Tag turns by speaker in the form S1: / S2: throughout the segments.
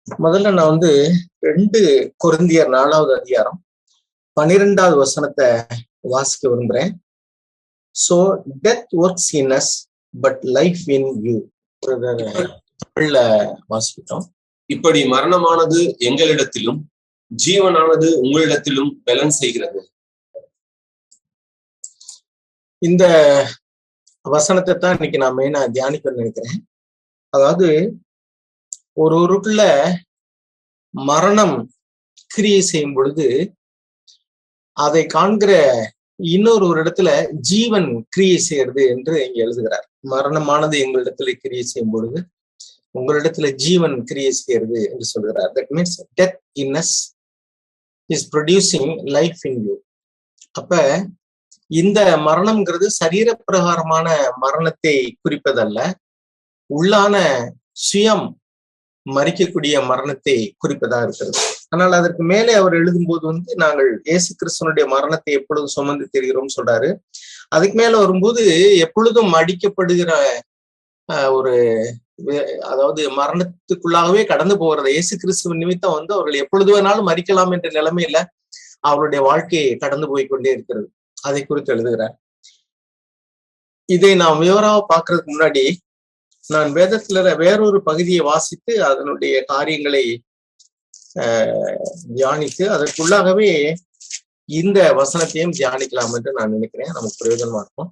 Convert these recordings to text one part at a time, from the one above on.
S1: முதல்ல நான் 2 கொரிந்தியர் 4வது அதிகாரம் 12வது வசனத்தை வாசிக்க விரும்புறேன். So death works in us but life in you வாசிக்கிட்டோம்.
S2: இப்படி மரணமானது எங்களிடத்திலும் ஜீவனானது உங்களிடத்திலும் பலன் செய்கிறது.
S1: இந்த வசனத்தை தான் இன்னைக்கு நான் மெயினா தியானிக்க நினைக்கிறேன். அதாவது ஒருவருக்குள்ள மரணம் கிரியை செய்யும் பொழுது அதை காண்கிற இன்னொரு இடத்துல ஜீவன் கிரியை செய்யறது என்று இங்க எழுதுகிறார். மரணமானது எங்களிடத்துல கிரியை செய்யும் பொழுது உங்களிடத்துல ஜீவன் கிரியை செய்யறது என்று சொல்கிறார். That means death in us is producing life in you. அப்ப இந்த மரணம்ங்கிறது சரீர பிரகாரமான மரணத்தை குறிப்பதல்ல, உள்ளான சுயம் மறிக்கக்கூடிய மரணத்தை குறிப்பதா இருக்கிறது. ஆனால் அதற்கு மேலே அவர் எழுதும்போது நாங்கள் இயேசு கிறிஸ்துவனுடைய மரணத்தை எப்பொழுதும் சுமந்து தெரிகிறோம் சொல்றாரு. அதுக்கு மேல வரும்போது எப்பொழுதும் அடிக்கப்படுகிற ஒரு அதாவது மரணத்துக்குள்ளாகவே கடந்து போகிறது இயேசு கிறிஸ்துவ நிமித்தம் அவர்கள் எப்பொழுது வேணாலும் மறிக்கலாம் என்ற நிலைமையில அவருடைய வாழ்க்கையை கடந்து போய்கொண்டே இருக்கிறது. அதை குறித்து எழுதுகிறார். இதை நாம் விவரமா பார்க்கறதுக்கு முன்னாடி நான் வேதத்துல வேறொரு பகுதியை வாசித்து அதனுடைய காரியங்களை தியானித்து அதற்குள்ளாகவே இந்த வசனத்தையும் தியானிக்கலாம் என்று நான் நினைக்கிறேன். நமக்கு பிரயோஜனமா இருக்கும்.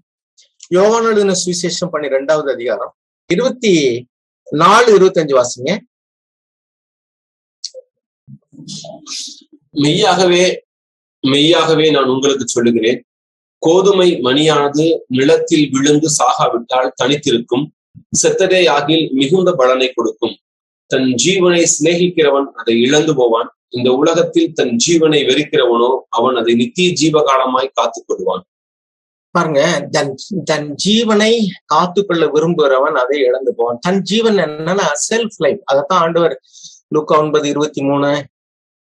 S1: யோவான் எழுதின சுவிசேஷம் 12வது அதிகாரம் 24-25 வாசிங்க.
S2: மெய்யாகவே நான் உங்களுக்கு சொல்லுகிறேன், கோதுமை மணியானது நிலத்தில் விழுந்து சாகாவிட்டால் தனித்திருக்கும், செத்ததே ஆகில் மிகுந்த பலனை கொடுக்கும். தன் ஜீவனை சிநேகிக்கிறவன் அதை இழந்து போவான். இந்த உலகத்தில் தன் ஜீவனை வெறுக்கிறவனோ அவன் அதை நித்திய ஜீவகாலமாய் காத்துக் கொள்வான்.
S1: பாருங்க, தன் ஜீவனை காத்துக்கொள்ள விரும்புகிறவன் அதை இழந்து போவான். தன் ஜீவன் என்னன்னா செல்ஃப் லைஃப். அதைத்தான் ஆண்டவர் லூக்கா 9:23,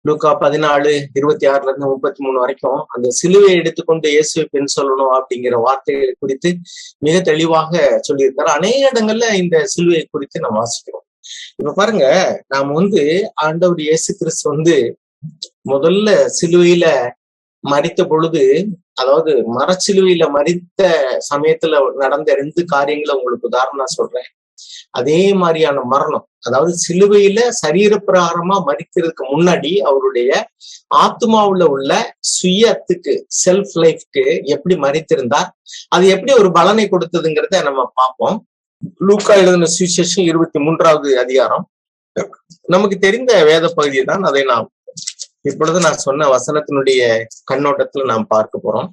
S1: லூக்கா 14:26-33 வரைக்கும் அந்த சிலுவையை எடுத்துக்கொண்டு இயேசுவை பின் சொல்லணும் அப்படிங்கிற வார்த்தைகளை குறித்து மிக தெளிவாக சொல்லியிருக்காரு. அநேக இடங்கள்ல இந்த சிலுவையை குறித்து நம்ம வாசிக்கிறோம். இப்ப பாருங்க, நாம் ஆண்டவர் இயேசு கிறிஸ்து முதல்ல சிலுவையில மரித்த பொழுது, அதாவது மரச்சிலுவையில மரித்த சமயத்துல நடந்த 2 காரியங்களை உங்களுக்கு உதாரணம் சொல்றேன். அதே மாதிரியான மரணம், அதாவது சிலுவையில சரீர பிரகாரமா மரிக்கிறதுக்கு முன்னாடி அவருடைய ஆத்மாவுல உள்ள சுயத்துக்கு செல்ஃப் லைஃப்க்கு எப்படி மரித்திருந்தார், அது எப்படி ஒரு பலனை கொடுத்ததுங்கிறத நம்ம பார்ப்போம். லூக்கா எழுதின சுவிசேஷம் 23வது அதிகாரம் நமக்கு தெரிந்த வேத பகுதியை தான். அதை நாம் இப்பொழுது நான் சொன்ன வசனத்தினுடைய கண்ணோட்டத்துல நாம் பார்க்க போறோம்.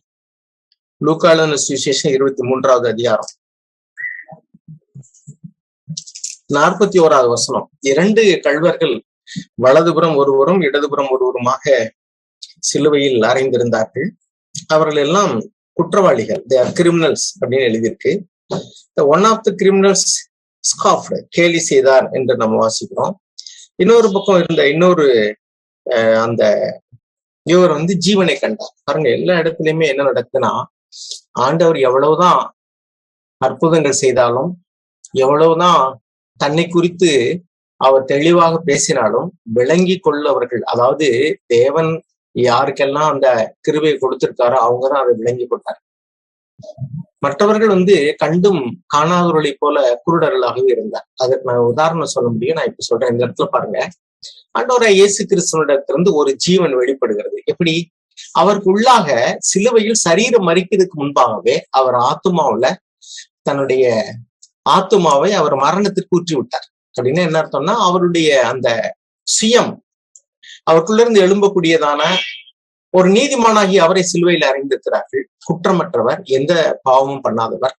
S1: லூக்கா எழுதின சுவிசேஷம் 23வது அதிகாரம் 41வது வசனம். 2 கள்வர்கள் வலதுபுறம் ஒருவரும் இடதுபுறம் ஒருவருமாக சிலுவையில் அறைந்திருந்தார்கள். அவர்கள் எல்லாம் குற்றவாளிகள், they are criminals அப்படின்னு எழுதியிருக்கு. ஒன் ஆஃப் த கிரிமினல்ஸ் ஸ்காஃப்ட், கேலி செய்தார் என்று நம்ம வாசிக்கிறோம். இன்னொரு பக்கம் இருந்த இன்னொரு அந்த இவர் ஜீவனை கண்டார். பாருங்க, எல்லா இடத்துலயுமே என்ன நடக்குதுன்னா, ஆண்டவர் எவ்வளவுதான் அற்புதங்கள் செய்தாலும், எவ்வளவுதான் தன்னை குறித்து அவர் தெளிவாக பேசினாலும் விளங்கி கொள்ளவர்கள், அதாவது தேவன் யாருக்கெல்லாம் அந்த கிருபையை கொடுத்திருக்காரோ அவங்கதான் அதை விளங்கி கொண்டார். மற்றவர்கள் கண்டும் காணாதவர்களை போல குருடர்களாகவே இருந்தார். அதற்கு நான் உதாரணம் சொல்ல முடியும். நான் இப்ப சொல்றேன். இந்த இடத்துல பாருங்க, ஆண்டவராகிய இயேசு கிறிஸ்துவிடத்திலிருந்து ஒரு ஜீவன் வெளிப்படுகிறது. எப்படி? அவருக்கு உள்ளாக சிலுவையில் சரீரம் மரிக்கிறதுக்கு முன்பாகவே அவர் ஆத்துமாவுல தன்னுடைய ஆத்துமாவை அவர் மரணத்திற்கு ஊற்றி விட்டார். அப்படின்னு என்ன அர்த்தம்னா, அவருடைய அந்த சுயம் அவருக்குள்ள இருந்து எழும்பக்கூடியதான ஒரு நீதிமானாகி அவரை சிலுவையில் அறைந்திருக்கிறார்கள். குற்றமற்றவர், எந்த பாவமும் பண்ணாதவர்.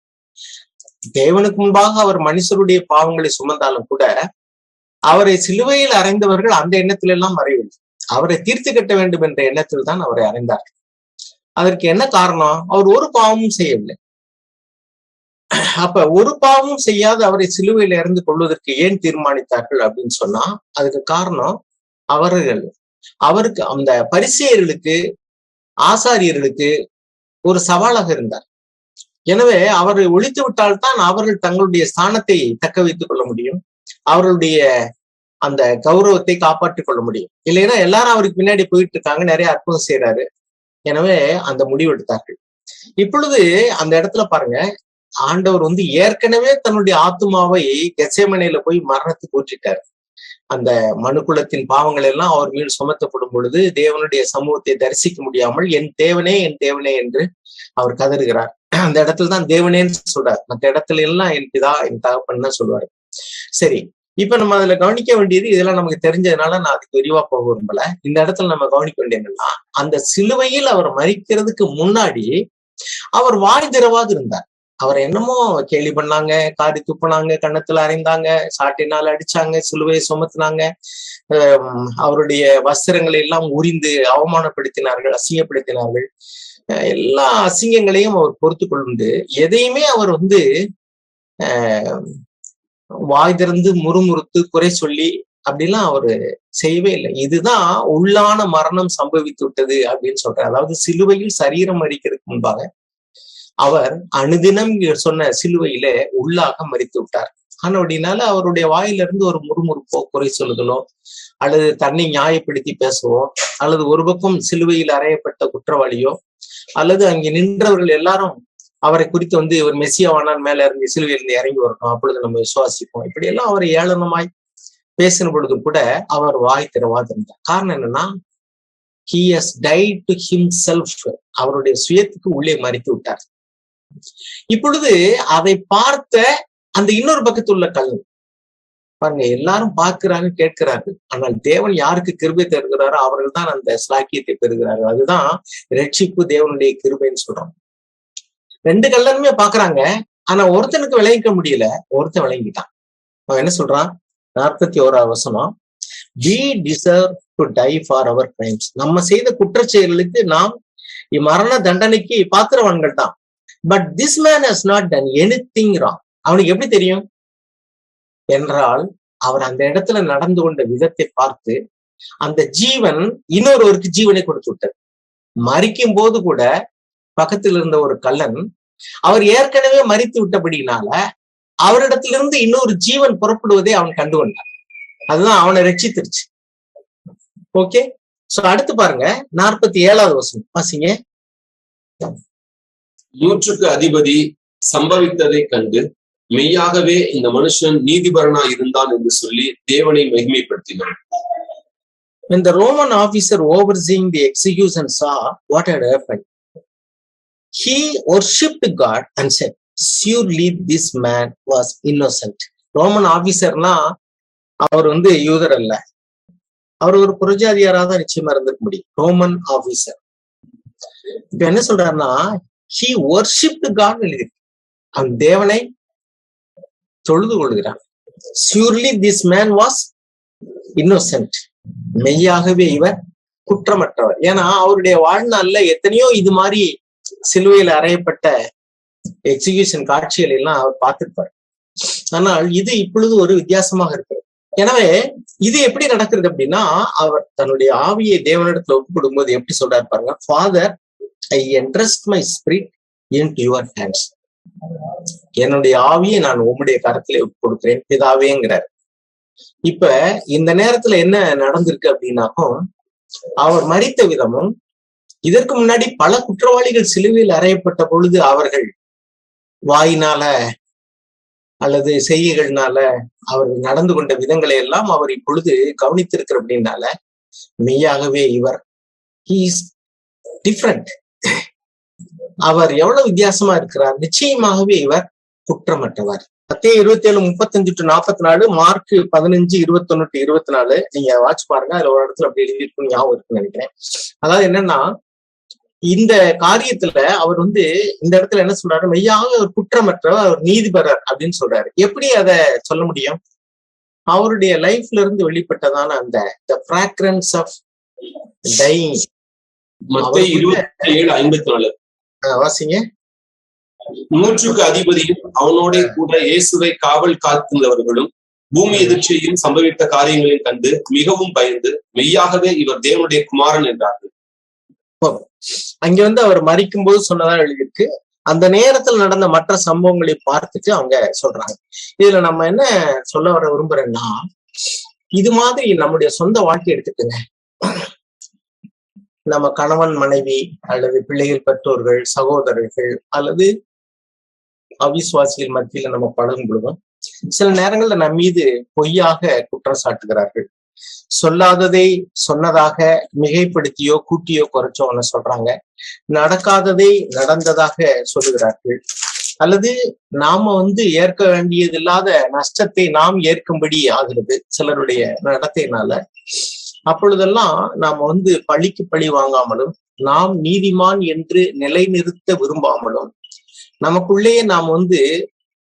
S1: தேவனுக்கு முன்பாக அவர் மனுஷருடைய பாவங்களை சுமந்தாலும் கூட அவரை சிலுவையில் அறைந்தவர்கள் அந்த எண்ணத்தில் எல்லாம் மறையவில்லை. அவரை தீர்த்து கட்ட வேண்டும் என்ற எண்ணத்தில் தான் அவரை அறைந்தார்கள். அதற்கு என்ன காரணம்? அவர் ஒரு பாவமும் செய்யவில்லை. அப்ப ஒரு பாவமும் செய்யாத அவரை சிலுவையில் இறந்து கொள்வதற்கு ஏன் தீர்மானித்தார்கள் அப்படின்னு சொன்னா, அதுக்கு காரணம் அவருக்கு அந்த பரிசேயர்களுக்கு, ஆசாரியர்களுக்கு ஒரு சவாலாக இருந்தார். எனவே அவரை ஒழித்து விட்டால்தான் அவர்கள் தங்களுடைய ஸ்தானத்தை தக்க வைத்துக் கொள்ள முடியும். அவர்களுடைய அந்த கௌரவத்தை காப்பாற்றிக் கொள்ள முடியும். இல்லைன்னா எல்லாரும் அவருக்கு பின்னாடி போயிட்டு இருக்காங்க, நிறைய அற்புதம் செய்யறாரு. எனவே அந்த முடிவு எடுத்தார்கள். இப்பொழுது அந்த இடத்துல பாருங்க, ஆண்டவர் ஏற்கனவே தன்னுடைய ஆத்துமாவை கெத்செமனேல போய் மரணத்துக்கு ஊற்றிட்டார். அந்த மனுக்குலத்தின் பாவங்கள் எல்லாம் அவர் மீது சுமத்தப்படும் பொழுது தேவனுடைய சமூகத்தை தரிசிக்க முடியாமல் என் தேவனே என்று அவர் கதறுகிறார். அந்த இடத்துல தான் தேவனேன்னு சொல்றார். மற்ற இடத்துல எல்லாம் என் பிதா என் தகப்பன் தான் சொல்லுவாரு. சரி, இப்ப நம்ம அதுல கவனிக்க வேண்டியது, இதெல்லாம் நமக்கு தெரிஞ்சதுனால நான் அதுக்கு விரிவா போக விரும்பல. இந்த இடத்துல நம்ம கவனிக்க வேண்டியது என்னன்னா, அந்த சிலுவையில் அவர் மரிக்கிறதுக்கு முன்னாடி அவர் வாய் திறவாது இருந்தார். அவர் என்னமோ கேலி பண்ணாங்க, காரி துப்புனாங்க, கன்னத்துல அறைந்தாங்க, சாட்டினால் அடிச்சாங்க, சிலுவையை சுமத்தினாங்க, அவருடைய வஸ்திரங்களை எல்லாம் உரிந்து அவமானப்படுத்தினார்கள், அசிங்கப்படுத்தினார்கள். எல்லா அசிங்கங்களையும் அவர் பொறுத்து கொண்டு எதையுமே அவர் வாய் திறந்து முறுமுறுத்து குறை சொல்லி அப்படிலாம் அவரு செய்யவே இல்லை. இதுதான் உள்ளான மரணம் சம்பவித்து விட்டது அப்படின்னு சொல்றாரு. அதாவது சிலுவையில் சரீரம் மரிக்கிறதுக்கு முன்பாக அவர் அனுதினம் சொன்ன சிலுவையில உள்ளாக மரித்து விட்டார். ஆனா அப்படின்னால அவருடைய வாயிலிருந்து ஒரு முறுமுறுப்போ குறை சொல்லுதலோ அல்லது தன்னை நியாயப்படுத்தி பேசவோ அல்லது ஒரு பக்கம் சிலுவையில் அறையப்பட்ட குற்றவாளியோ அல்லது அங்கே நின்றவர்கள் எல்லாரும் அவரை குறித்து இவர் மெசியாவானால் மேல இருந்து சிலுவையிலிருந்து இறங்கி வரணும், அப்பொழுது நம்ம விசுவாசிப்போம், இப்படி எல்லாம் அவரை ஏளனமாய் பேசின பொழுது கூட அவர் வாய் திறவாதிருந்தார். காரணம் என்னன்னா, he has died to himself. அவருடைய சுயத்துக்கு உள்ளே மறித்து விட்டார். இப்பொழுது அதை பார்த்த அந்த இன்னொரு பக்கத்தில் உள்ள கள்ளன் பாருங்க, எல்லாரும் பார்க்கிறாங்க, கேட்கிறார்கள். ஆனால் தேவன் யாருக்கு கிருபை தருகிறாரோ அவர்கள் தான் அந்த ஸ்லாக்கியத்தை பெறுகிறார்கள். அதுதான் ரட்சிப்பு, தேவனுடைய கிருபைன்னு சொல்றோம். ரெண்டு கள்ளனுமே பாக்குறாங்க, ஆனா ஒருத்தனுக்கு விளங்கிக்க முடியல, ஒருத்தன் விளங்கிட்டான். அவன் என்ன சொல்றான்? 41வது வசனம், we deserve to die for our crimes. நம்ம செய்த குற்றச்செயல்களுக்கு நாம் மரண தண்டனைக்கு பாத்திரவான்கள் தான். But this man has not done anything wrong. அவனுக்கு எப்படி தெரியும் என்றால், அவர் அந்த இடத்துல நடந்து கொண்ட விதத்தை பார்த்து அந்த ஜீவன் இன்னொருவருக்கு ஜீவனை கொடுத்து விட்டது. மரிக்கும் போது கூட பக்கத்தில் இருந்த ஒரு கள்ளன் அவர் ஏற்கனவே மரித்து விட்டபடினால அவரிடத்திலிருந்து இன்னொரு ஜீவன் புறப்படுவதை அவன் கண்டு கொண்டான். அதுதான் அவனை ரட்சித்திருச்சு. ஓகே, சோ அடுத்து பாருங்க 47வது வசனம் வாசிங்க.
S2: 100க்கு அதிபதி சம்பவித்ததை கண்டு மெய்யாகவே இந்த மனுஷன் நீதிபரனா இருந்தான் என்று சொல்லி தேவனை மகிமைப்படுத்தினான்.
S1: When the Roman officer overseeing the execution saw what had happened, he worshipped God and said, surely this man was innocent. Roman ஆபீசர்னா அவர் யூதர் அல்ல, அவர் ஒரு புரஜாதியாரா தான் நிச்சயமா இருந்திருக்க முடியும். ரோமன் ஆபீசர் இப்ப என்ன சொல்றாருன்னா, he worshipped God எழுதி, அவன் தேவனை தொழுது கொள்கிறான். surely this man was innocent. மெய்யாகவே இவர் குற்றமற்றவர். ஏன்னா அவருடைய வாழ்நாள்ல எத்தனையோ இது மாதிரி சிலுவையில் அறையப்பட்ட எக்ஸிகியூஷன் காட்சிகள் எல்லாம் அவர் பார்த்திருப்பார். ஆனால் இது இப்பொழுது ஒரு வித்தியாசமாக இருக்கிறது. எனவே இது எப்படி நடக்கிறது அப்படின்னா, அவர் தன்னுடைய ஆவியை தேவனிடத்துல ஒப்பு கொடுக்கும்போது எப்படி சொல்றாரு பாருங்க, father I entrust my spirit into your hands. என்னுடைய ஆவியை நான் உம்முடைய கரத்திலே ஒப்பு கொடுக்கிறேன் பிதாவேங்கிறார். இப்ப இந்த நேரத்துல என்ன நடந்திருக்கு அப்படின்னாக்கும், அவர் மரித்த விதமும் இதற்கு முன்னாடி பல குற்றவாளிகள் சிலுவையில் அறையப்பட்ட பொழுது அவர்கள் வாயினால அல்லது செய்கைகள்னால அவர்கள் நடந்து கொண்ட விதங்களை எல்லாம் அவர் இப்பொழுது கவனித்திருக்கிற அப்படின்னால மெய்யாகவே இவர் டிஃப்ரெண்ட். அவர் எவ்வளவு வித்தியாசமா இருக்கிறார். நிச்சயமாகவே இவர் குற்றமற்றவர். மத்தேயு 27:35-44, மார்க் 15:21-24 நீங்க வாட்ச் பாருங்க. அதுல ஒரு இடத்துல அப்படி எழுதி இருக்கும், ஞாபகம் இருக்குன்னு நினைக்கிறேன். அதாவது என்னன்னா, இந்த காரியத்துல அவர் இந்த இடத்துல என்ன சொல்றாரு, மெய்யாக ஒரு குற்றமற்றவர், அவர் நீதிபரர் அப்படின்னு சொல்றாரு. எப்படி அதை சொல்ல முடியும்? அவருடைய லைஃப்ல இருந்து வெளிப்பட்டதான அந்த ஃப்ராக்ரன்ஸ் ஆஃப் டையிங்.
S2: மத்தேயு 27:54
S1: வாசிங்க.
S2: 100க்கு அதிபதியும் அவனோட கூட இயேசுவை காவல் காத்திருந்தவர்களும் பூமி எதிர்ச்சியும் சம்பவித்த காரியங்களையும் கண்டு மிகவும் பயந்து மெய்யாகவே இவர் தேவனுடைய குமாரன் என்றார்கள்.
S1: அங்க அவர் மரிக்கும் போது சொன்னதா எழுதியிருக்கு. அந்த நேரத்தில் நடந்த மற்ற சம்பவங்களை பார்த்துட்டு அவங்க சொல்றாங்க. இதுல நம்ம என்ன சொல்ல வர விரும்புறேன்னா, இது மாதிரி நம்முடைய சொந்த வாழ்க்கை எடுத்துக்கங்க. நம்ம கணவன் மனைவி அல்லது பிள்ளைகள் பெற்றோர்கள் சகோதரர்கள் அல்லது அவிசுவாசிகள் மத்தியில நம்ம பழகும் பொழுதும் சில நேரங்கள்ல நம் மீது பொய்யாக குற்றம் சாட்டுகிறார்கள். சொல்லாததை சொன்னதாக மிகைப்படுத்தியோ கூட்டியோ குறைச்சோ சொல்றாங்க. நடக்காததை நடந்ததாக சொல்லுகிறார்கள். அல்லது நாம ஏற்க வேண்டியதில்லாத நஷ்டத்தை நாம் ஏற்கும்படி ஆகிறது சிலருடைய நடத்தையினால. அப்பொழுதெல்லாம் நாம பழிக்கு பழி வாங்காமலும் நாம் நீதிமான் என்று நிலைநிறுத்த விரும்பாமலும் நமக்குள்ளேயே நாம்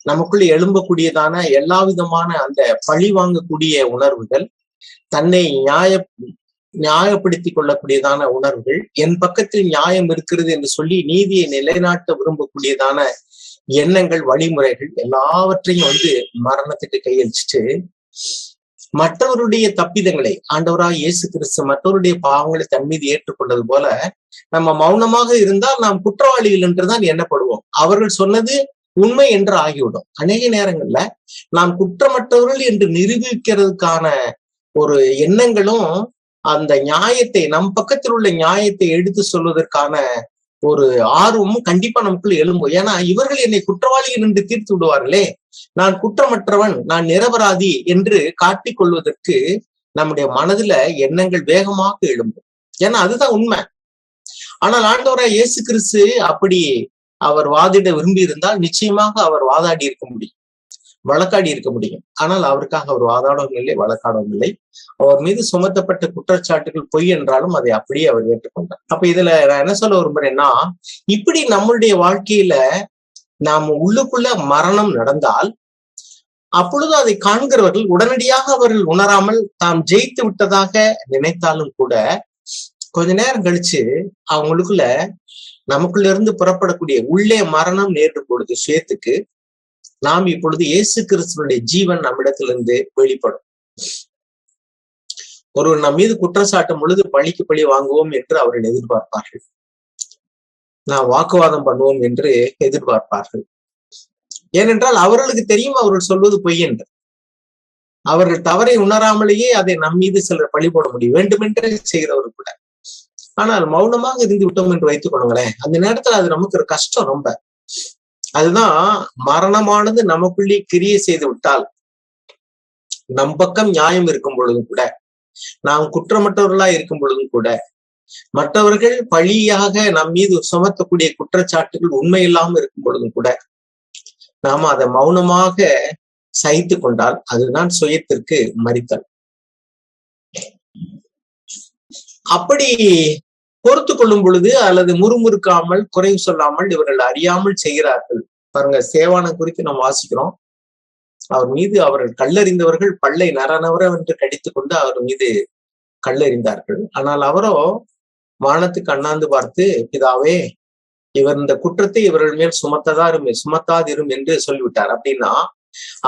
S1: நமக்குள்ளே எழும்பக்கூடியதான எல்லா விதமான அந்த பழி வாங்கக்கூடிய உணர்வுகள், தன்னை நியாயப்படுத்திக் கொள்ளக்கூடியதான உணர்வுகள், என் பக்கத்தில் நியாயம் இருக்கிறது என்று சொல்லி நீதியை நிலைநாட்ட விரும்பக்கூடியதான எண்ணங்கள், வழிமுறைகள் எல்லாவற்றையும் மரணத்துக்கு கையளிச்சுட்டு மற்றவருடைய தப்பிதங்களை ஆண்டவராக இயேசு கிறிஸ்து மற்றவருடைய பாவங்களை தன் மீது ஏற்றுக்கொண்டது போல நம்ம மௌனமாக இருந்தால் நாம் குற்றவாளிகள் என்றுதான் எண்ணப்படுவோம். அவர்கள் சொன்னது உண்மை என்று ஆகிவிடும். அநேக நேரங்கள்ல நாம் குற்றமற்றவர்கள் என்று நிரூபிக்கிறதுக்கான ஒரு எண்ணங்களும் அந்த நியாயத்தை நம் பக்கத்தில் உள்ள நியாயத்தை எடுத்து சொல்வதற்கான ஒரு ஆர்வமும் கண்டிப்பா நமக்குள்ள எழும்பும். ஏன்னா இவர்கள் என்னை குற்றவாளிகள் என்று தீர்த்து விடுவார்களே, நான் குற்றமற்றவன், நான் நிரபராதி என்று காட்டிக் கொள்வதற்கு நம்முடைய மனதுல எண்ணங்கள் வேகமாக எழும்பும். ஏன்னா அதுதான் உண்மை. ஆனால் ஆண்டவராய் இயேசு கிறிஸ்து அப்படி அவர் வாதிட விரும்பி இருந்தால் நிச்சயமாக அவர் வாதாடி இருக்க முடியும், வழக்காடி இருக்க முடியும். ஆனால் அவருக்காக அவர் வாதாடவும் இல்லை, வழக்காடவும் இல்லை. அவர் மீது சுமத்தப்பட்ட குற்றச்சாட்டுகள் பொய் என்றாலும் அதை அப்படியே அவர் ஏற்றுக்கொண்டார். அப்ப இதுல நான் என்ன சொல்ல விரும்புறேன்னா, இப்படி நம்மளுடைய வாழ்க்கையில நாம உள்ளுக்குள்ள மரணம் நடந்தால் அப்பொழுது அதை காண்கிறவர்கள் உடனடியாக அவர்கள் உணராமல் தாம் ஜெயித்து விட்டதாக நினைத்தாலும் கூட கொஞ்ச நேரம் கழிச்சு அவங்களுக்குள்ள நமக்குள்ள இருந்து புறப்படக்கூடிய உள்ளே மரணம் நேர்டும் பொழுது சுயத்துக்கு நாம் இப்பொழுது இயேசு கிறிஸ்துவனுடைய ஜீவன் நம்மிடத்திலிருந்து வெளிப்படும். ஒருவர் நம் மீது குற்றம் சாட்டும் பொழுது பழிக்கு பழி வாங்குவோம் என்று அவர்கள் எதிர்பார்ப்பார்கள். நாம் வாக்குவாதம் பண்ணுவோம் என்று எதிர்பார்ப்பார்கள். ஏனென்றால் அவர்களுக்கு தெரியும் அவர்கள் சொல்வது பொய் என்று. அவர்கள் தவறை உணராமலேயே அதை நம் மீது சிலர் பழி போட முடியும், வேண்டுமென்றே செய்கிறவர் கூட. ஆனால் மௌனமாக இருந்து விட்டோம் என்று வைத்துக் கொள்ளுங்களேன், அந்த நேரத்துல அது நமக்கு ஒரு கஷ்டம் ரொம்ப. அதுதான் மரணமானது நமக்குள்ளே கிரியை செய்து விட்டால், நம் பக்கம் நியாயம் இருக்கும் பொழுதும் கூட, நாம் குற்றமற்றவர்களா இருக்கும் பொழுதும் கூட, மற்றவர்கள் பழியாக நம் மீது சுமத்தக்கூடிய குற்றச்சாட்டுகள் உண்மை இல்லாமல் இருக்கும் பொழுதும் கூட நாம அதை மௌனமாக சகித்து கொண்டால் அதுதான் சுயத்திற்கு மரித்தல். அப்படி பொறுத்து கொள்ளும் பொழுது அல்லது முறுமுறுக்காமல் குறைவு சொல்லாமல் இவர்கள் அறியாமல் செய்கிறார்கள். பாருங்க, சேவானை குறித்து நாம் வாசிக்கிறோம். அவர் மீது அவர்கள் கல்லறிந்தவர்கள் பல்லை நரநவரென்று கடித்து கொண்டு அவர் மீது கல்லறிந்தார்கள். ஆனால் அவரோ வானத்துக்கு அண்ணாந்து பார்த்து, பிதாவே இவர் இந்த குற்றத்தை இவர்கள் மேல் சுமத்தாதிரும் என்று சொல்லிவிட்டார். அப்படின்னா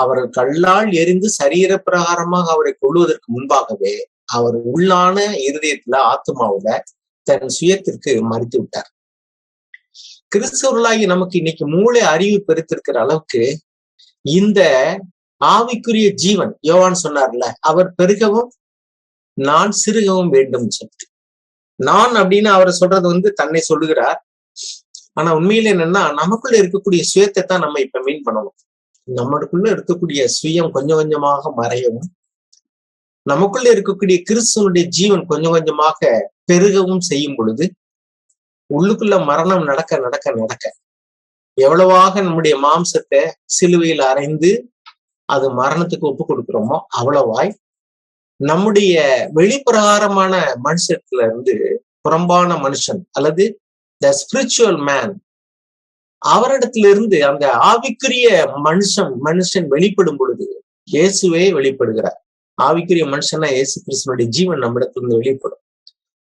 S1: அவர்கள் கல்லால் எரிந்து சரீர பிரகாரமாக அவரை கொள்வதற்கு முன்பாகவே அவர் உள்ளான இருதயத்துல ஆத்மாவுல தன் சுயத்திற்கு மறித்து விட்டார். கிறிஸ்தவர்களாகி நமக்கு இன்னைக்கு மூளை அறிவு பெருத்திருக்கிற அளவுக்கு இந்த ஆவிக்குரிய ஜீவன், யோவான் சொன்னார்ல, அவர் பெருகவும் நான் சிறுகவும் வேண்டும் சொல்லிட்டு. நான் அப்படின்னு அவரை சொல்றது தன்னை சொல்லுகிறார். ஆனா உண்மையில என்னன்னா, நமக்குள்ள இருக்கக்கூடிய சுயத்தை தான் நம்ம இப்ப மீன் பண்ணணும். நம்மளுக்குள்ள இருக்கக்கூடிய சுயம் கொஞ்சம் கொஞ்சமாக மறையவும், நமக்குள்ள இருக்கக்கூடிய கிறிஸ்துவனுடைய ஜீவன் கொஞ்சம் கொஞ்சமாக பெருகவும் செய்யும் பொழுது உள்ளுக்குள்ள மரணம் நடக்க நடக்க நடக்க எவ்வளவாக நம்முடைய மாம்சத்தை சிலுவையில் அறைந்து அது மரணத்துக்கு ஒப்பு கொடுக்கிறோமோ அவ்வளவாய் நம்முடைய வெளிப்பிரகாரமான மனுஷத்துல இருந்து புறம்பான மனுஷன் அல்லது த ஸ்பிரிச்சுவல் மேன், அவரிடத்திலிருந்து அந்த ஆவிக்குரிய மனுஷன் வெளிப்படும் பொழுது இயேசுவே வெளிப்படுகிறார். ஆவிக்குரிய மனுஷனா இயேசு கிறிஸ்துவனுடைய ஜீவன் நம்மிடத்திலிருந்து வெளிப்படும்.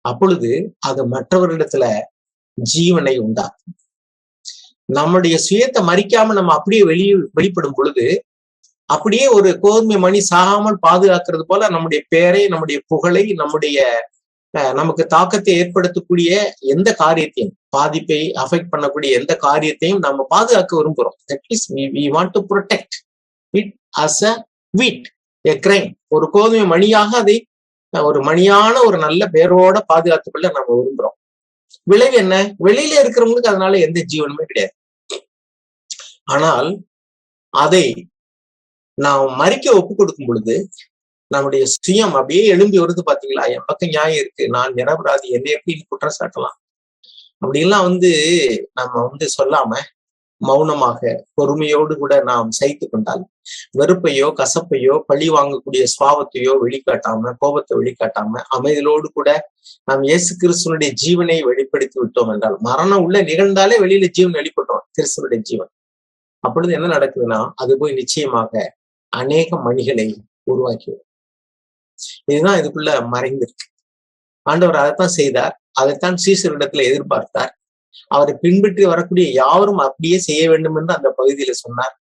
S1: அப்பொழுது அது மற்றவரிடத்துல ஜீவனை உண்டாக்கும். நம்முடைய சுயத்தை மறிக்காம நம்ம அப்படியே வெளிப்படும் பொழுது அப்படியே ஒரு கோதுமை மணி சாகாமல் பாதுகாக்கிறது போல நம்முடைய பெயரை, நம்முடைய புகழை, நமக்கு தாக்கத்தை ஏற்படுத்தக்கூடிய எந்த காரியத்தையும், பாதிப்பை அஃபெக்ட் பண்ணக்கூடிய எந்த காரியத்தையும் நம்ம பாதுகாக்க விரும்புகிறோம். That is we want to protect it as a wheat. Crime, ஒரு கோதுமை மணியாக அதை ஒரு மணியான ஒரு நல்ல பேரோட பாதுகாத்துக்குள்ள நம்ம விரும்புறோம். விளைவு என்ன? வெளியில இருக்கிறவங்களுக்கு அதனால எந்த ஜீவனுமே கிடையாது. ஆனால் அதை நாம் மறிக்க ஒப்பு கொடுக்கும் பொழுது நம்முடைய சுயம் அப்படியே எழும்பி வருது. பாத்தீங்களா, என் பக்கம் நியாயம் இருக்கு, நான் நிரபராதி, என்னை எப்படி குற்றம் சாட்டலாம் அப்படிலாம் நம்ம சொல்லாம மௌனமாக பொறுமையோடு கூட நாம் சகித்து கொண்டால், வெறுப்பையோ கசப்பையோ பழி வாங்கக்கூடிய சுபாவத்தையோ வெளிக்காட்டாம, கோபத்தை வெளிக்காட்டாம, அமைதலோடு கூட நாம் இயேசு கிறிஸ்துவனுடைய ஜீவனை வெளிப்படுத்தி விட்டோம் என்றால், மரணம் உள்ள நிகழ்ந்தாலே வெளியில ஜீவன் வெளிப்பட்டோம், கிறிஸ்துவனுடைய ஜீவன். அப்பொழுது என்ன நடக்குதுன்னா, அது போய் நிச்சயமாக அநேக மணிகளை உருவாக்கிவிடும். இதுதான் இதுக்குள்ள மறைந்திருக்கு. ஆண்டவர் அதைத்தான் செய்தார், அதைத்தான் சீசரிடத்துல எதிர்பார்த்தார். அவரை பின்பற்றி வரக்கூடிய யாவரும் அப்படியே செய்ய வேண்டும் என்று அந்த பகுதியில சொன்னார்.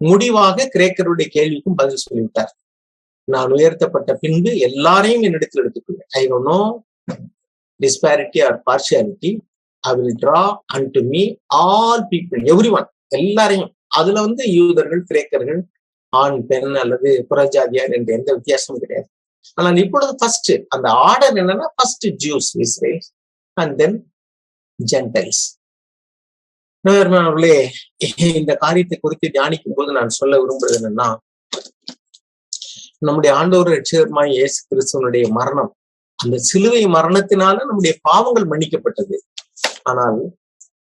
S1: முடிவாக கிரேக்கருடைய கேள்விக்கும் பதில் சொல்லிவிட்டார். நான் உயர்த்தப்பட்ட பின்பு எல்லாரையும் என்னிடத்தில் எடுத்துக்கொள்வேன். I don't know disparity or partiality. I will draw unto me all people, everyone, எல்லாரையும். அதுல யூதர்கள், கிரேக்கர்கள், ஆண் பெண் அல்லது புறஜாதியார் என்ற எந்த வித்தியாசமும் கிடையாது. ஆனால் இப்பொழுது ஃபர்ஸ்ட் அந்த ஆர்டர் என்னன்னா, first juice, Israel, and then Gentiles. இந்த காரியத்தை குறித்து தியானிக்கும் போது நான் சொல்ல விரும்புறது என்னன்னா, நம்முடைய ஆண்டவர் ரட்சகருமாய் இயேசு கிறிஸ்துவனுடைய மரணம், அந்த சிலுவை மரணத்தினால நம்முடைய பாவங்கள் மன்னிக்கப்பட்டது. ஆனால்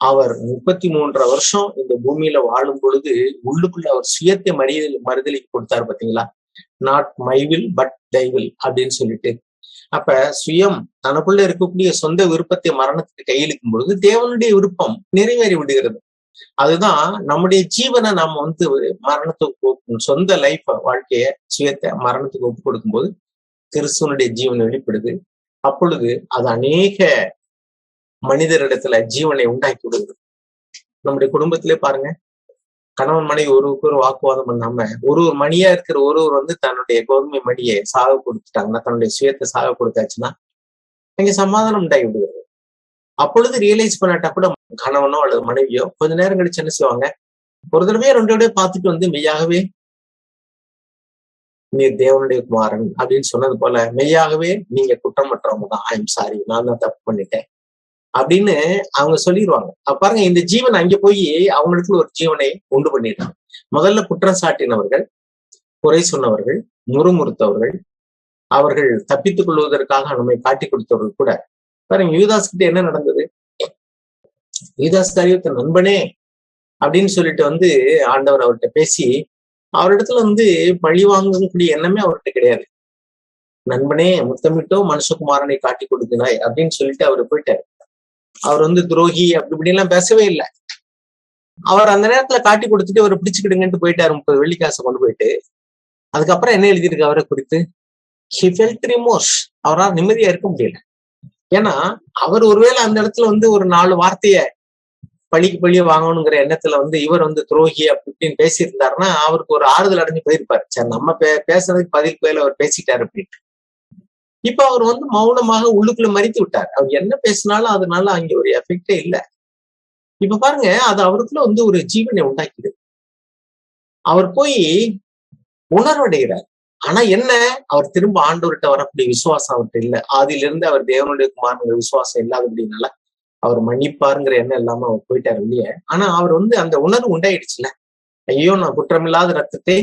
S1: அவர் 33 வருஷம் இந்த பூமியில வாழும் பொழுது உள்ளுக்குள்ள அவர் சுயத்தை மறுதலிக்கு கொடுத்தாரு. பாத்தீங்களா, not my will but Thai will அப்படின்னு சொல்லிட்டு. அப்ப சுயம் தனக்குள்ள இருக்கக்கூடிய சொந்த விருப்பத்தை மரணத்துக்கு கையெழுக்கும் பொழுது தேவனுடைய விருப்பம் நிறைவேறி விடுகிறது. அதுதான் நம்முடைய ஜீவனை நாம மரணத்துக்கு, சொந்த லைஃப் வாழ்க்கைய சுயத்தை மரணத்துக்கு ஒப்பு கொடுக்கும் போது கிறிஸ்துவனுடைய ஜீவன் வெளிப்படுது. அப்பொழுது அது அநேக மனிதரிடத்துல ஜீவனை உண்டாக்கி விடுகிறது. நம்முடைய குடும்பத்திலே பாருங்க, கணவன் மனைவி ஒருவருக்கு ஒரு வாக்குவாதம் பண்ணாம ஒரு மணியா இருக்கிற ஒருவர் தன்னுடைய கோதுமை மணியை சாக கொடுத்துட்டாங்கன்னா, தன்னுடைய சுயத்தை சாக கொடுத்தாச்சுன்னா அங்க சமாதானம் உண்டாகி விடுகிறது. அப்பொழுது ரியலைஸ் பண்ணாட்டா கூட கணவனோ அல்லது மனைவியோ கொஞ்ச நேரம் கழிச்சு என்ன செய்வாங்க, ஒரு தடவையோ 2 தடவையோ பார்த்துட்டு மெய்யாகவே நீர் தேவனுடைய குமாரன் அப்படின்னு சொன்னது போல, மெய்யாகவே நீங்க குற்றமற்றவங்க தான், ஐ எம் சாரி, நான் தான் தப்பு பண்ணிட்டேன் அப்படின்னு அவங்க சொல்லிடுவாங்க. பாருங்க, இந்த ஜீவன் அங்க போய் அவங்களுக்கு ஒரு ஜீவனை உண்டு பண்ணிட்டாங்க. முதல்ல குற்றம் சாட்டினவர்கள், குறை சொன்னவர்கள், முறுமுறுத்தவர்கள், அவர்கள் தப்பித்துக் கொள்வதற்காக நம்மை காட்டி கொடுத்தவர்கள் கூட பாருங்க, யூதாஸ் கிட்ட என்ன நடந்தது? யூதாஸ் காரியத்தை நண்பனே அப்படின்னு சொல்லிட்டு ஆண்டவர் அவர்கிட்ட பேசி, அவரிடத்துல பழி வாங்கக்கூடிய எண்ணமே அவர்கிட்ட கிடையாது. நண்பனே, முத்தமிட்டோ மனுஷகுமாரனை காட்டி கொடுக்கிறாய் அப்படின்னு சொல்லிட்டு அவரு போயிட்டாரு. அவர் துரோகி அப்படி இப்படி எல்லாம் பேசவே இல்லை. அவர் அந்த நேரத்துல காட்டி கொடுத்துட்டு அவரை பிடிச்சுக்கிடுங்கன்ட்டு போயிட்டாரு, 30 வெள்ளிக்காசை கொண்டு போயிட்டு. அதுக்கப்புறம் என்ன எழுதியிருக்கு அவரை குறித்து? he felt remorse. அவரால் நிம்மதியா இருக்க முடியல. ஏன்னா அவர் ஒருவேளை அந்த இடத்துல ஒரு 4 வார்த்தைய பழிக்கு பழிய வாங்கணுங்கிற எண்ணத்துல இவர் துரோகி அப்படின்னு பேசியிருந்தாருன்னா அவருக்கு ஒரு ஆறுதல் அடைஞ்சு போயிருப்பாரு. சரி, நம்ம பேசுறதுக்கு பதில் பேர்ல அவர் பேசிட்டாரு அப்படின்ட்டு. இப்ப அவர் மௌனமாக உள்ளுக்குள்ள மறித்து விட்டார். அவர் என்ன பேசினாலும் அதனால அங்க ஒரு எஃபெக்டே இல்லை. இப்ப பாருங்க, அது அவருக்குள்ள ஒரு ஜீவனை உண்டாக்கிது. அவர் போய் உணர்வடைகிறார். ஆனா என்ன, அவர் திரும்ப ஆண்டவர்கிட்ட வரக்கூடிய விசுவாசம் அவர்கிட்ட இல்லை. ஆதியிலிருந்து அவர் தேவனுடைய குமாரனுடைய விசுவாசம் இல்லாதபடினால அவர் மன்னிப்பாருங்கிற எண்ணம் இல்லாம அவர் போயிட்டாரு இல்லையே. ஆனா அவர் அந்த உணர்வு உண்டாயிடுச்சுல, ஐயோ நான் குற்றமில்லாத ரத்தத்தை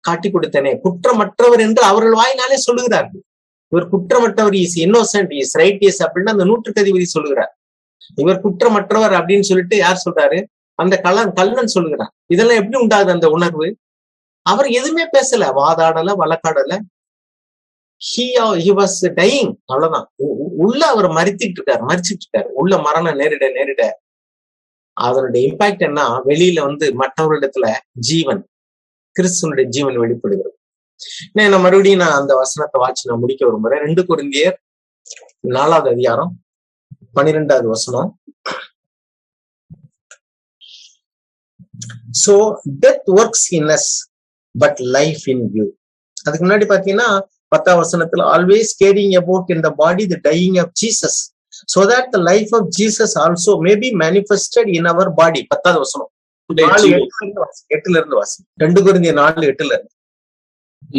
S1: காட்டி கொடுத்தேனே, குற்றமற்றவர் என்று அவர்கள் வாயினாலே சொல்லுகிறார்கள். இவர் குற்றமற்றவர், இஸ் இன்னோசென்ட், இஸ் ரைட்டியஸ் அப்படின்னு அந்த 100க்கு அதிபதி சொல்லுகிறார். இவர் குற்றமற்றவர் அப்படின்னு சொல்லிட்டு யார் சொல்றாரு? அந்த கள்ளன் சொல்லுகிறார். இதெல்லாம் எப்படி உண்டாகுது அந்த உணர்வு? அவர் எதுவுமே பேசல, வாதாடல, வழக்காடல. he was dying, அவ்வளவுதான். உள்ள அவர் மறிச்சிட்டு இருக்காரு. உள்ள மரணம் நேரிட அதனுடைய இம்பாக்ட் என்ன? வெளியில மற்றவர்களிடத்துல ஜீவன், கிறிஸ்துவனுடைய ஜீவன் வெளிப்படுகிறது. நான் மறுபடியும் அந்த வசனத்தை வாட்சி நான் முடிக்க விரும்புறேன். 2 கொரிந்தியர் 4வது அதிகாரம் 12வது வசனம். So death works in us, but life in you. அதுக்கு முன்னாடி பாத்தீங்கன்னா 10வது வசனத்துல, always carrying about in the body the dying of Jesus, so that the life of Jesus also may be manifested in our body. 10வது வசனம் 8ல இருந்து வாசி. 2 கொரிந்தியர் 4:8.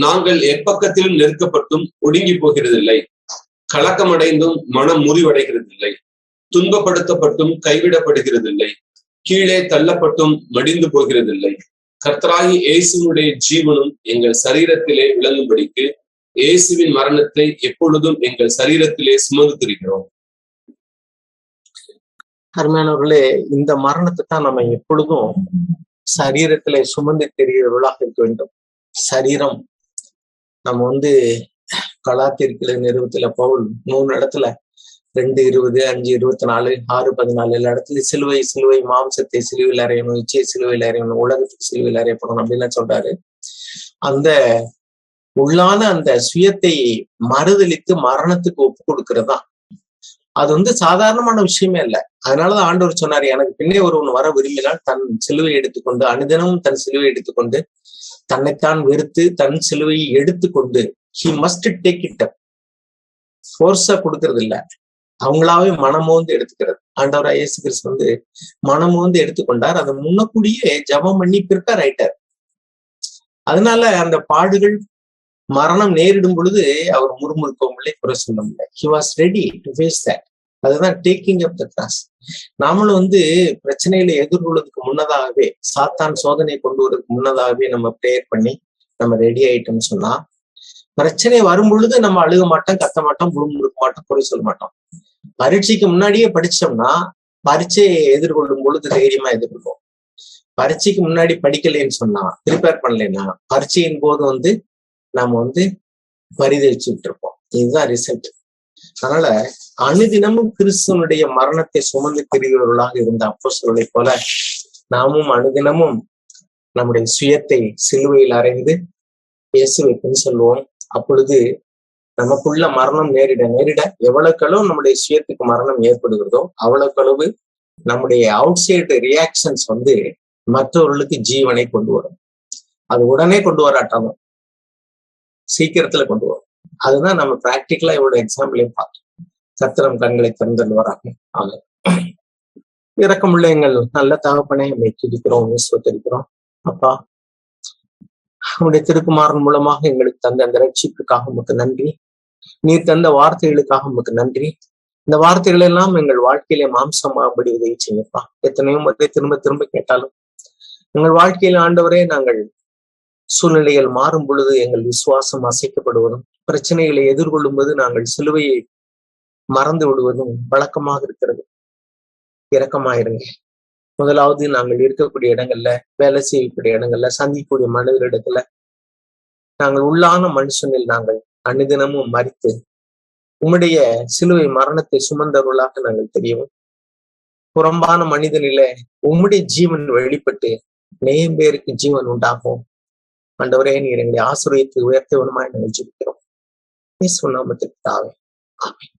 S2: நாங்கள் எப்பக்கத்திலும் நெருக்கப்பட்டும் ஒடுங்கி போகிறதில்லை, கலக்கமடைந்தும் மனம் முறிவடைகிறதில்லை, துன்பப்படுத்தப்பட்டும் கைவிடப்படுகிறதில்லை, கீழே தள்ளப்பட்டும் மடிந்து போகிறதில்லை. கர்த்தராகி இயேசுவினுடைய ஜீவனும் எங்கள் சரீரத்திலே விளங்கும்படிக்கு இயேசுவின் மரணத்தை எப்பொழுதும் எங்கள் சரீரத்திலே சுமந்து திரிகிறோம்.
S1: அருமையானவர்களே, இந்த மரணத்தை தான் நம்ம எப்பொழுதும் சரீரத்திலே சுமந்து தெரிகிறவர்களாக இருக்க வேண்டும். சரீரம் நம்ம கலாத்தியர்களை நிறுவத்துல பவுல் 3 இடத்துல 2:20, 5:24, 6:14 எல்லா இடத்துலயும் சிலுவை மாம்சத்தை சிலுவையில் அறையணும், இச்சையை சிலுவையில் அறையணும், உலகத்துக்கு சிலுவையில் அறையப்படணும் அப்படின்லாம் சொல்றாரு. அந்த உள்ளான அந்த சுயத்தை மறுதளித்து மரணத்துக்கு ஒப்பு கொடுக்கறதா அது சாதாரணமான விஷயமே இல்ல. அதனாலதான் ஆண்டவர் சொன்னாரு, எனக்கு பின்னே ஒருவன் வர விரும்பினால் தன் சிலுவை எடுத்துக்கொண்டு, அனுதினமும் தன் சிலுவை எடுத்துக்கொண்டு, தன்னைத்தான் வெறுத்து தன் சிலுவையை எடுத்துக்கொண்டு, he must take it up. ஃபோர்ஸா கொடுக்கறது இல்ல, அவங்களாவே மனமோந்து எடுத்துக்கிறது. ஆண்டவராய் இயேசு கிறிஸ்து மனமோந்து எடுத்துக்கொண்டார். அதை முன்னக்கூடியே ஜெபம் பண்ணி ப்ரிப்பேர் ஆயிட்டார். அதனால அந்த பாடுகள் மரணம் நேரிடும் பொழுது அவர் முறுமுறுக்கவும் இல்லை, குறை சொல்ல முடியல. he was ready to face that. அதுதான் டேக்கிங் அப் த கிராஸ். நாமளும் பிரச்சனைகளை எதிர்கொள்வதற்கு முன்னதாகவே, சாத்தான் சோதனை கொண்டு வரதுக்கு முன்னதாகவே நம்ம ப்ரேயர் பண்ணி நம்ம ரெடி ஆயிட்டோம்னு சொன்னா, பிரச்சனை வரும் பொழுது நம்ம அழுக மாட்டோம், கத்த மாட்டோம், முறுமுறுக்க மாட்டோம், குறை சொல்ல மாட்டோம். பரீட்சைக்கு முன்னாடியே படிச்சோம்னா பரீட்சையை எதிர்கொள்ளும் பொழுது தைரியமா எதிர்கொள்வோம். பரீட்சைக்கு முன்னாடி படிக்கலைன்னு சொன்னா, ப்ரிப்பேர் பண்ணலைன்னா பரீட்சையின் போது நாம பரிதவிச்சுட்டு இருப்போம். இதுதான் ரிசல்ட். அதனால அனுதினமும் கிறிஸ்துவனுடைய மரணத்தை சுமந்து திரிகிறவர்களாக இருந்த அப்போஸ்தலர்களை போல நாமும் அனுதினமும் நம்முடைய சுயத்தை சிலுவையில் அறைந்து இயேசுவை பின் சொல்லுவோம். அப்பொழுது நமக்குள்ள மரணம் நேரிட எவ்வளவுக்களவு நம்முடைய சுயத்துக்கு மரணம் ஏற்படுகிறதோ அவ்வளவுக்களவு நம்முடைய அவுட் சைடு ரியாக்ஷன்ஸ் மற்றவர்களுக்கு ஜீவனை கொண்டு வரும். அது உடனே கொண்டு வராட்டாலும் சீக்கிரத்துல கொண்டு வரும். அதுதான் நம்ம பிராக்டிக்கலா இவரோட எக்ஸாம்பிளையும் பார்த்தோம். கர்த்தர் கண்களை திறந்துள்ளாராக. ஆமென். இரக்கமுள்ள எங்கள் நல்ல தகப்பனை நம்மை துதிக்கிறோம், விசுவத்திருக்கிறோம். அப்பா, உங்களுடைய திருக்குமாரன் மூலமாக எங்களுக்கு தந்த அந்த ரட்சிப்புக்காக உமக்கு நன்றி. நீர் தந்த வார்த்தைகளுக்காக உமக்கு நன்றி. இந்த வார்த்தைகள் எல்லாம் எங்கள் வாழ்க்கையிலே மாம்சமாகபடி உதவி செய்யப்பா. எத்தனையோ முறை திரும்ப திரும்ப கேட்டாலும் எங்கள் வாழ்க்கையில ஆண்டவரே, நாங்கள் சூழ்நிலைகள் மாறும் பொழுது எங்கள் விசுவாசம் அசைக்கப்படுவதும், பிரச்சனைகளை எதிர்கொள்ளும் போது நாங்கள் சிலுவையை மறந்து விடுவதும் வழக்கமாக இருக்கிறது. இரக்கமாயிருங்க. முதலாவது நாங்கள் இருக்கக்கூடிய இடங்கள்ல, வேலை செய்யக்கூடிய இடங்கள்ல, சந்திக்கக்கூடிய மனிதரிடத்துல நாங்கள் உள்ளான மனுஷனில் நாங்கள் அனுதினமும் மறித்து உம்முடைய சிலுவை மரணத்தை சுமந்தவர்களாக நாங்கள் தெரியவும், புறம்பான மனிதனில உம்முடைய ஜீவன் வெளிப்பட்டு நேயம் பேருக்கு ஜீவன் உண்டாகும். ஆண்டவரே, நீர் எங்களை ஆசீர்வதித்து உயர்த்தவனுமாய் நாங்கள் ஜெபிக்கிறோம். இயேசு நாமத்தில் பிதாவே. ஆமென்.